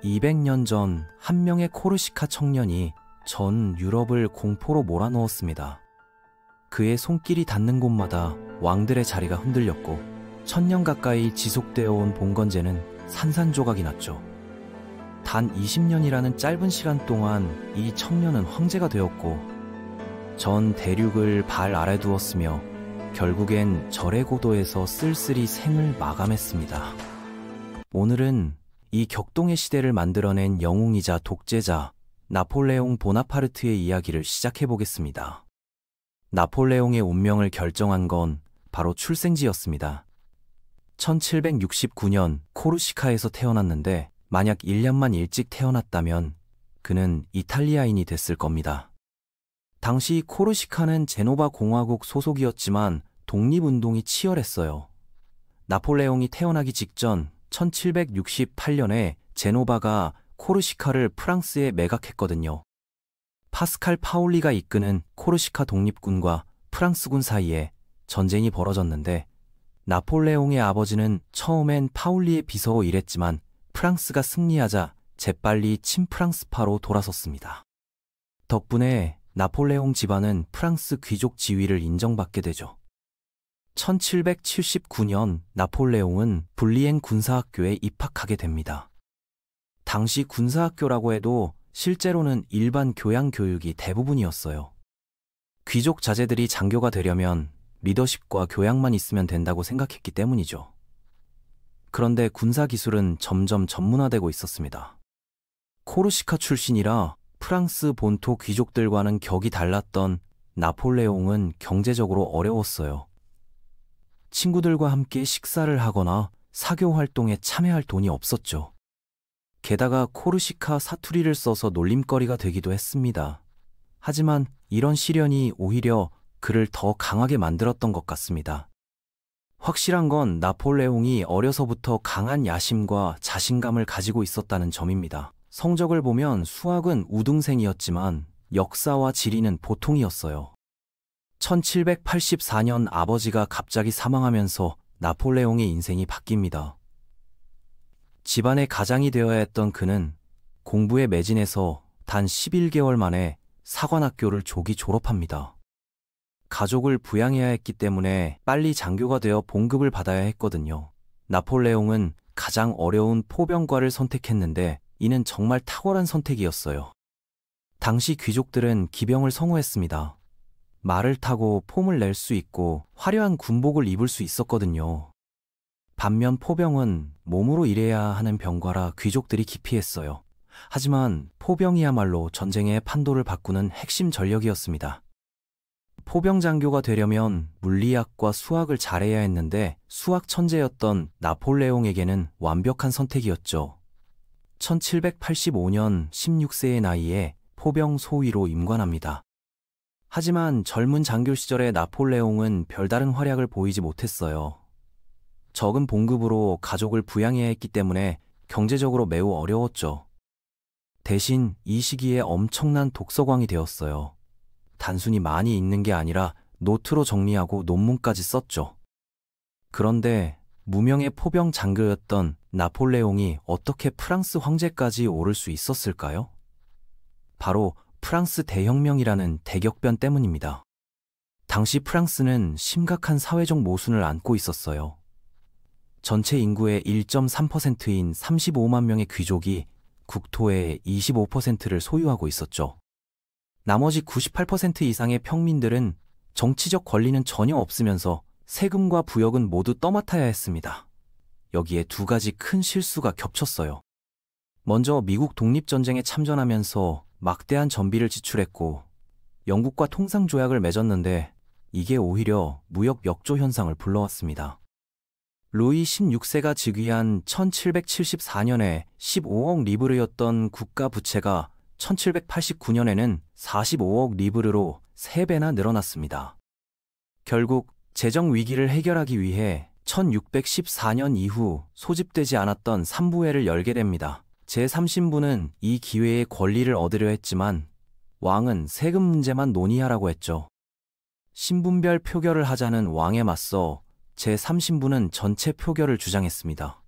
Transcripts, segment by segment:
200년 전 한 명의 코르시카 청년이 전 유럽을 공포로 몰아넣었습니다. 그의 손길이 닿는 곳마다 왕들의 자리가 흔들렸고 1000년 가까이 지속되어 온 봉건제는 산산조각이 났죠. 단 20년이라는 짧은 시간 동안 이 청년은 황제가 되었고 전 대륙을 발 아래 두었으며 결국엔 절의 고도에서 쓸쓸히 생을 마감했습니다. 오늘은 이 격동의 시대를 만들어낸 영웅이자 독재자 나폴레옹 보나파르트의 이야기를 시작해 보겠습니다. 나폴레옹의 운명을 결정한 건 바로 출생지였습니다. 1769년 코르시카에서 태어났는데 만약 1년만 일찍 태어났다면 그는 이탈리아인이 됐을 겁니다. 당시 코르시카는 제노바 공화국 소속이었지만 독립운동이 치열했어요. 나폴레옹이 태어나기 직전 1768년에 제노바가 코르시카를 프랑스에 매각했거든요. 파스칼 파올리가 이끄는 코르시카 독립군과 프랑스군 사이에 전쟁이 벌어졌는데 나폴레옹의 아버지는 처음엔 파올리의 비서로 일했지만 프랑스가 승리하자 재빨리 친프랑스파로 돌아섰습니다. 덕분에 나폴레옹 집안은 프랑스 귀족 지위를 인정받게 되죠. 1779년 나폴레옹은 불리엔 군사학교에 입학하게 됩니다. 당시 군사학교라고 해도 실제로는 일반 교양 교육이 대부분이었어요. 귀족 자제들이 장교가 되려면 리더십과 교양만 있으면 된다고 생각했기 때문이죠. 그런데 군사 기술은 점점 전문화되고 있었습니다. 코르시카 출신이라 프랑스 본토 귀족들과는 격이 달랐던 나폴레옹은 경제적으로 어려웠어요. 친구들과 함께 식사를 하거나 사교 활동에 참여할 돈이 없었죠. 게다가 코르시카 사투리를 써서 놀림거리가 되기도 했습니다. 하지만 이런 시련이 오히려 그를 더 강하게 만들었던 것 같습니다. 확실한 건 나폴레옹이 어려서부터 강한 야심과 자신감을 가지고 있었다는 점입니다. 성적을 보면 수학은 우등생이었지만 역사와 지리는 보통이었어요. 1784년 아버지가 갑자기 사망하면서 나폴레옹의 인생이 바뀝니다. 집안의 가장이 되어야 했던 그는 공부에 매진해서 단 11개월 만에 사관학교를 조기 졸업합니다. 가족을 부양해야 했기 때문에 빨리 장교가 되어 봉급을 받아야 했거든요. 나폴레옹은 가장 어려운 포병과를 선택했는데 이는 정말 탁월한 선택이었어요. 당시 귀족들은 기병을 선호했습니다. 말을 타고 폼을 낼 수 있고 화려한 군복을 입을 수 있었거든요. 반면 포병은 몸으로 일해야 하는 병과라 귀족들이 기피했어요. 하지만 포병이야말로 전쟁의 판도를 바꾸는 핵심 전력이었습니다. 포병 장교가 되려면 물리학과 수학을 잘해야 했는데 수학 천재였던 나폴레옹에게는 완벽한 선택이었죠. 1785년 16세의 나이에 포병 소위로 임관합니다. 하지만 젊은 장교 시절의 나폴레옹은 별다른 활약을 보이지 못했어요. 적은 봉급으로 가족을 부양해야 했기 때문에 경제적으로 매우 어려웠죠. 대신 이 시기에 엄청난 독서광이 되었어요. 단순히 많이 읽는 게 아니라 노트로 정리하고 논문까지 썼죠. 그런데 무명의 포병 장교였던 나폴레옹이 어떻게 프랑스 황제까지 오를 수 있었을까요? 바로 프랑스 대혁명이라는 대격변 때문입니다. 당시 프랑스는 심각한 사회적 모순을 안고 있었어요. 전체 인구의 1.3%인 35만 명의 귀족이 국토의 25%를 소유하고 있었죠. 나머지 98% 이상의 평민들은 정치적 권리는 전혀 없으면서 세금과 부역은 모두 떠맡아야 했습니다. 여기에 두 가지 큰 실수가 겹쳤어요. 먼저 미국 독립전쟁에 참전하면서 막대한 전비를 지출했고 영국과 통상조약을 맺었는데 이게 오히려 무역 역조 현상을 불러왔습니다. 루이 16세가 즉위한 1774년에 15억 리브르였던 국가 부채가 1789년에는 45억 리브르로 3배나 늘어났습니다. 결국 재정 위기를 해결하기 위해 1614년 이후 소집되지 않았던 3부회를 열게 됩니다. 제3신부는 이 기회에 권리를 얻으려 했지만 왕은 세금 문제만 논의하라고 했죠. 신분별 표결을 하자는 왕에 맞서 제3신부는 전체 표결을 주장했습니다.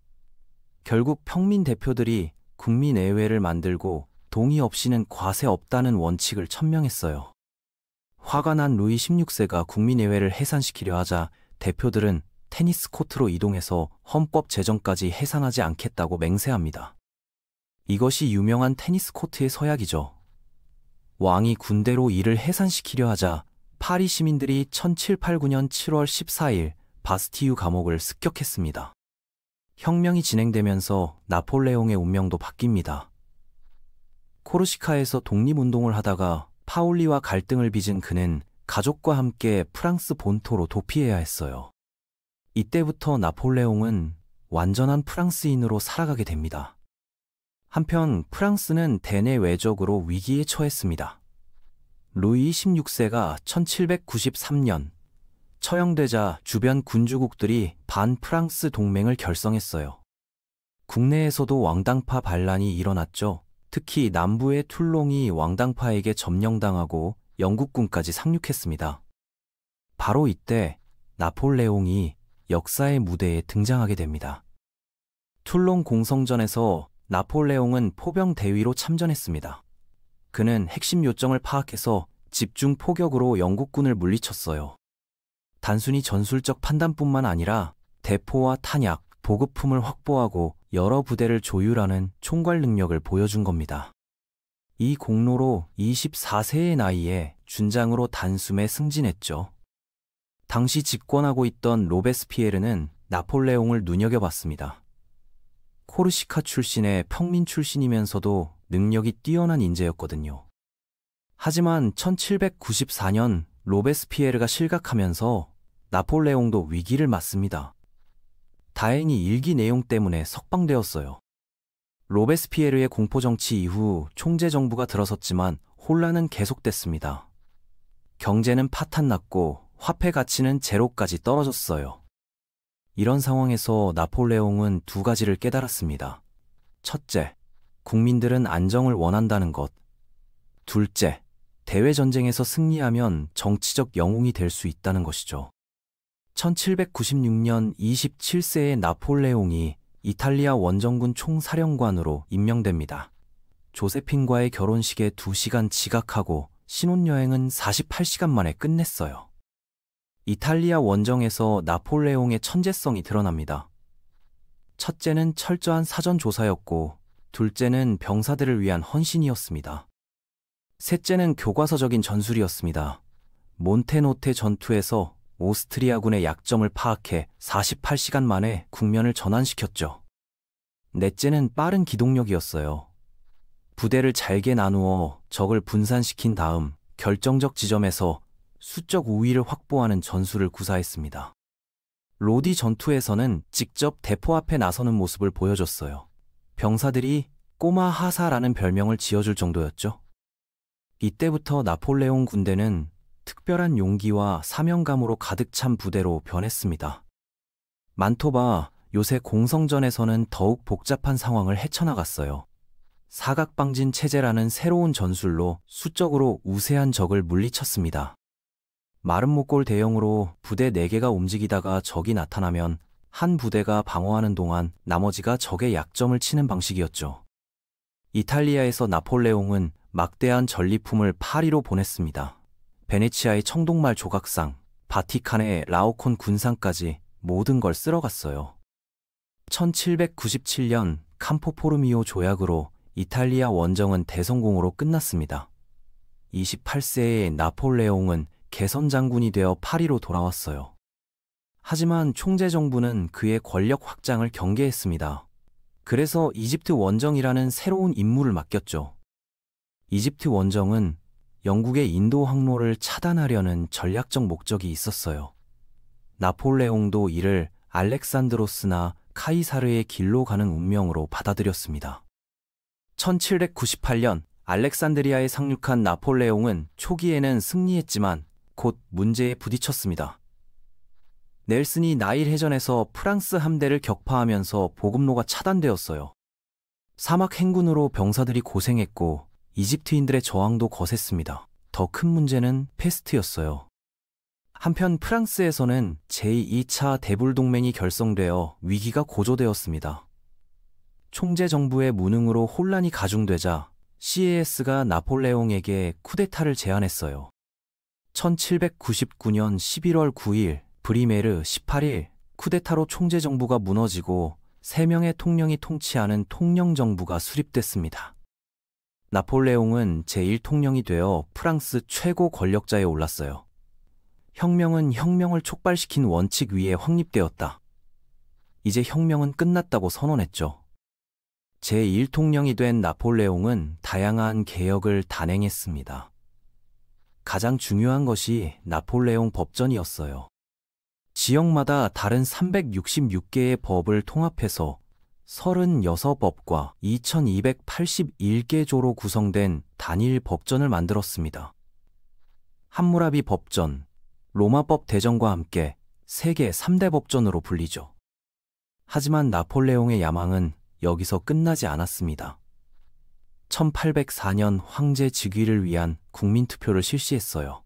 결국 평민 대표들이 국민의회를 만들고 동의 없이는 과세 없다는 원칙을 천명했어요. 화가 난 루이 16세가 국민의회를 해산시키려 하자 대표들은 테니스 코트로 이동해서 헌법 제정까지 해산하지 않겠다고 맹세합니다. 이것이 유명한 테니스 코트의 서약이죠. 왕이 군대로 이를 해산시키려 하자 파리 시민들이 1789년 7월 14일 바스티유 감옥을 습격했습니다. 혁명이 진행되면서 나폴레옹의 운명도 바뀝니다. 코르시카에서 독립운동을 하다가 파올리와 갈등을 빚은 그는 가족과 함께 프랑스 본토로 도피해야 했어요. 이때부터 나폴레옹은 완전한 프랑스인으로 살아가게 됩니다. 한편 프랑스는 대내 외적으로 위기에 처했습니다. 루이 16세가 1793년 처형되자 주변 군주국들이 반프랑스 동맹을 결성했어요. 국내에서도 왕당파 반란이 일어났죠. 특히 남부의 툴롱이 왕당파에게 점령당하고 영국군까지 상륙했습니다. 바로 이때 나폴레옹이 역사의 무대에 등장하게 됩니다. 툴롱 공성전에서 나폴레옹은 포병 대위로 참전했습니다. 그는 핵심 요점을 파악해서 집중 포격으로 영국군을 물리쳤어요. 단순히 전술적 판단뿐만 아니라 대포와 탄약, 보급품을 확보하고 여러 부대를 조율하는 총괄 능력을 보여준 겁니다. 이 공로로 24세의 나이에 준장으로 단숨에 승진했죠. 당시 집권하고 있던 로베스피에르는 나폴레옹을 눈여겨봤습니다. 코르시카 출신의 평민 출신이면서도 능력이 뛰어난 인재였거든요. 하지만 1794년 로베스피에르가 실각하면서 나폴레옹도 위기를 맞습니다. 다행히 일기 내용 때문에 석방되었어요. 로베스피에르의 공포정치 이후 총재정부가 들어섰지만 혼란은 계속됐습니다. 경제는 파탄났고 화폐 가치는 제로까지 떨어졌어요. 이런 상황에서 나폴레옹은 두 가지를 깨달았습니다. 첫째, 국민들은 안정을 원한다는 것. 둘째, 대외전쟁에서 승리하면 정치적 영웅이 될 수 있다는 것이죠. 1796년 27세의 나폴레옹이 이탈리아 원정군 총사령관으로 임명됩니다. 조세핀과의 결혼식에 2시간 지각하고 신혼여행은 48시간 만에 끝냈어요. 이탈리아 원정에서 나폴레옹의 천재성이 드러납니다. 첫째는 철저한 사전조사였고 둘째는 병사들을 위한 헌신이었습니다. 셋째는 교과서적인 전술이었습니다. 몬테노테 전투에서 오스트리아군의 약점을 파악해 48시간 만에 국면을 전환시켰죠. 넷째는 빠른 기동력이었어요. 부대를 잘게 나누어 적을 분산시킨 다음 결정적 지점에서 수적 우위를 확보하는 전술을 구사했습니다. 로디 전투에서는 직접 대포 앞에 나서는 모습을 보여줬어요. 병사들이 꼬마 하사라는 별명을 지어줄 정도였죠. 이때부터 나폴레옹 군대는 특별한 용기와 사명감으로 가득 찬 부대로 변했습니다. 만토바, 요새 공성전에서는 더욱 복잡한 상황을 헤쳐나갔어요. 사각방진 체제라는 새로운 전술로 수적으로 우세한 적을 물리쳤습니다. 마른 목골 대형으로 부대 4개가 움직이다가 적이 나타나면 한 부대가 방어하는 동안 나머지가 적의 약점을 치는 방식이었죠. 이탈리아에서 나폴레옹은 막대한 전리품을 파리로 보냈습니다. 베네치아의 청동말 조각상, 바티칸의 라오콘 군상까지 모든 걸 쓸어갔어요. 1797년 캄포포르미오 조약으로 이탈리아 원정은 대성공으로 끝났습니다. 28세의 나폴레옹은 개선 장군이 되어 파리로 돌아왔어요. 하지만 총재정부는 그의 권력 확장을 경계했습니다. 그래서 이집트 원정이라는 새로운 임무를 맡겼죠. 이집트 원정은 영국의 인도 항로를 차단하려는 전략적 목적이 있었어요. 나폴레옹도 이를 알렉산드로스나 카이사르의 길로 가는 운명으로 받아들였습니다. 1798년 알렉산드리아에 상륙한 나폴레옹은 초기에는 승리했지만 곧 문제에 부딪혔습니다. 넬슨이 나일 해전에서 프랑스 함대를 격파하면서 보급로가 차단되었어요. 사막 행군으로 병사들이 고생했고 이집트인들의 저항도 거셌습니다. 더 큰 문제는 페스트였어요. 한편 프랑스에서는 제2차 대불동맹이 결성되어 위기가 고조되었습니다. 총재 정부의 무능으로 혼란이 가중되자 CAS가 나폴레옹에게 쿠데타를 제안했어요. 1799년 11월 9일, 브리메르 18일, 쿠데타로 총재 정부가 무너지고 3명의 통령이 통치하는 통령정부가 수립됐습니다. 나폴레옹은 제1통령이 되어 프랑스 최고 권력자에 올랐어요. 혁명은 혁명을 촉발시킨 원칙 위에 확립되었다. 이제 혁명은 끝났다고 선언했죠. 제1통령이 된 나폴레옹은 다양한 개혁을 단행했습니다. 가장 중요한 것이 나폴레옹 법전이었어요. 지역마다 다른 366개의 법을 통합해서 36법과 2281개조로 구성된 단일 법전을 만들었습니다. 함무라비 법전, 로마법 대전과 함께 세계 3대 법전으로 불리죠. 하지만 나폴레옹의 야망은 여기서 끝나지 않았습니다. 1804년 황제 즉위를 위한 국민투표를 실시했어요.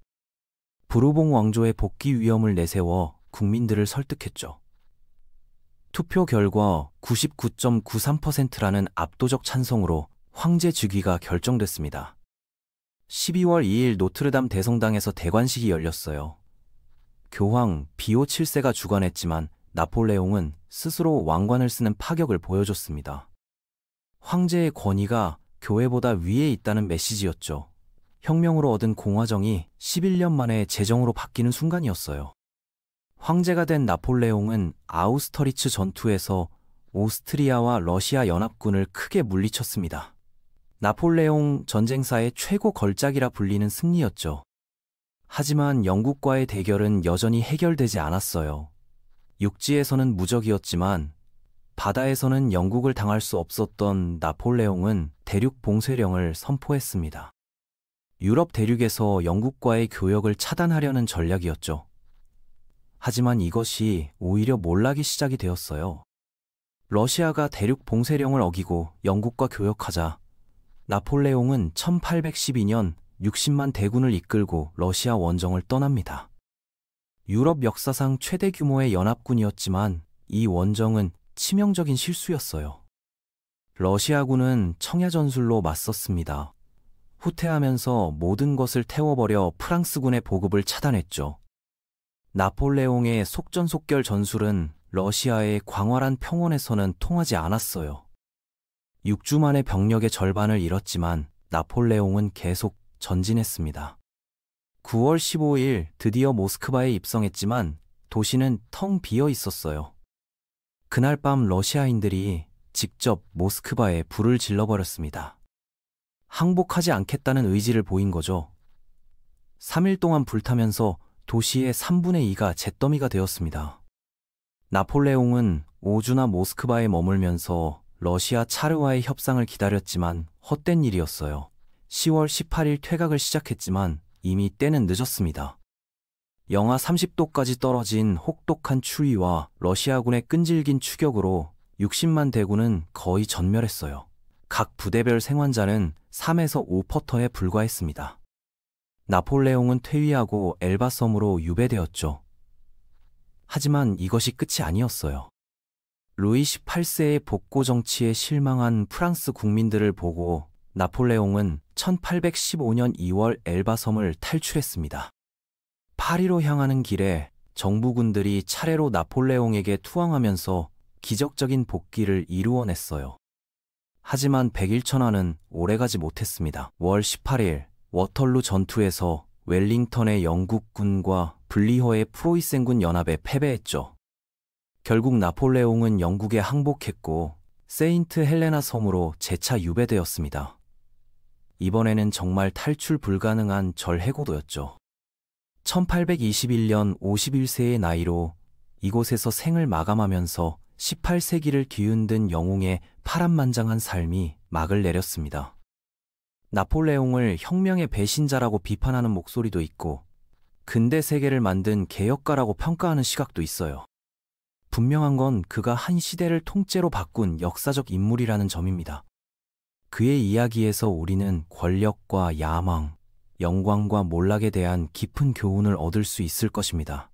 부르봉 왕조의 복귀 위험을 내세워 국민들을 설득했죠. 투표 결과 99.93%라는 압도적 찬성으로 황제 즉위가 결정됐습니다. 12월 2일 노트르담 대성당에서 대관식이 열렸어요. 교황 비오 7세가 주관했지만 나폴레옹은 스스로 왕관을 쓰는 파격을 보여줬습니다. 황제의 권위가 교회보다 위에 있다는 메시지였죠. 혁명으로 얻은 공화정이 11년 만에 제정으로 바뀌는 순간이었어요. 황제가 된 나폴레옹은 아우스터리츠 전투에서 오스트리아와 러시아 연합군을 크게 물리쳤습니다. 나폴레옹 전쟁사의 최고 걸작이라 불리는 승리였죠. 하지만 영국과의 대결은 여전히 해결되지 않았어요. 육지에서는 무적이었지만 바다에서는 영국을 당할 수 없었던 나폴레옹은 대륙 봉쇄령을 선포했습니다. 유럽 대륙에서 영국과의 교역을 차단하려는 전략이었죠. 하지만 이것이 오히려 몰락의 시작이 되었어요. 러시아가 대륙 봉쇄령을 어기고 영국과 교역하자 나폴레옹은 1812년 60만 대군을 이끌고 러시아 원정을 떠납니다. 유럽 역사상 최대 규모의 연합군이었지만 이 원정은 치명적인 실수였어요. 러시아군은 청야전술로 맞섰습니다. 후퇴하면서 모든 것을 태워버려 프랑스군의 보급을 차단했죠. 나폴레옹의 속전속결 전술은 러시아의 광활한 평원에서는 통하지 않았어요. 6주 만에 병력의 절반을 잃었지만 나폴레옹은 계속 전진했습니다. 9월 15일 드디어 모스크바에 입성했지만 도시는 텅 비어 있었어요. 그날 밤 러시아인들이 직접 모스크바에 불을 질러버렸습니다. 항복하지 않겠다는 의지를 보인 거죠. 3일 동안 불타면서 도시의 3분의 2가 잿더미가 되었습니다. 나폴레옹은 5주나 모스크바에 머물면서 러시아 차르와의 협상을 기다렸지만 헛된 일이었어요. 10월 18일 퇴각을 시작했지만 이미 때는 늦었습니다. 영하 30도까지 떨어진 혹독한 추위와 러시아군의 끈질긴 추격으로 60만 대군은 거의 전멸했어요. 각 부대별 생환자는 3에서 5퍼터에 불과했습니다. 나폴레옹은 퇴위하고 엘바 섬으로 유배되었죠. 하지만 이것이 끝이 아니었어요. 루이 18세의 복고 정치에 실망한 프랑스 국민들을 보고 나폴레옹은 1815년 2월 엘바 섬을 탈출했습니다. 파리로 향하는 길에 정부군들이 차례로 나폴레옹에게 투항하면서 기적적인 복귀를 이루어냈어요. 하지만 백일천하는 오래가지 못했습니다. 5월 18일 워털루 전투에서 웰링턴의 영국군과 블리허의 프로이센군 연합에 패배했죠. 결국 나폴레옹은 영국에 항복했고 세인트 헬레나 섬으로 재차 유배되었습니다. 이번에는 정말 탈출 불가능한 절해고도였죠. 1821년 51세의 나이로 이곳에서 생을 마감하면서 18세기를 뒤흔든 영웅의 파란만장한 삶이 막을 내렸습니다. 나폴레옹을 혁명의 배신자라고 비판하는 목소리도 있고 근대 세계를 만든 개혁가라고 평가하는 시각도 있어요. 분명한 건 그가 한 시대를 통째로 바꾼 역사적 인물이라는 점입니다. 그의 이야기에서 우리는 권력과 야망, 영광과 몰락에 대한 깊은 교훈을 얻을 수 있을 것입니다.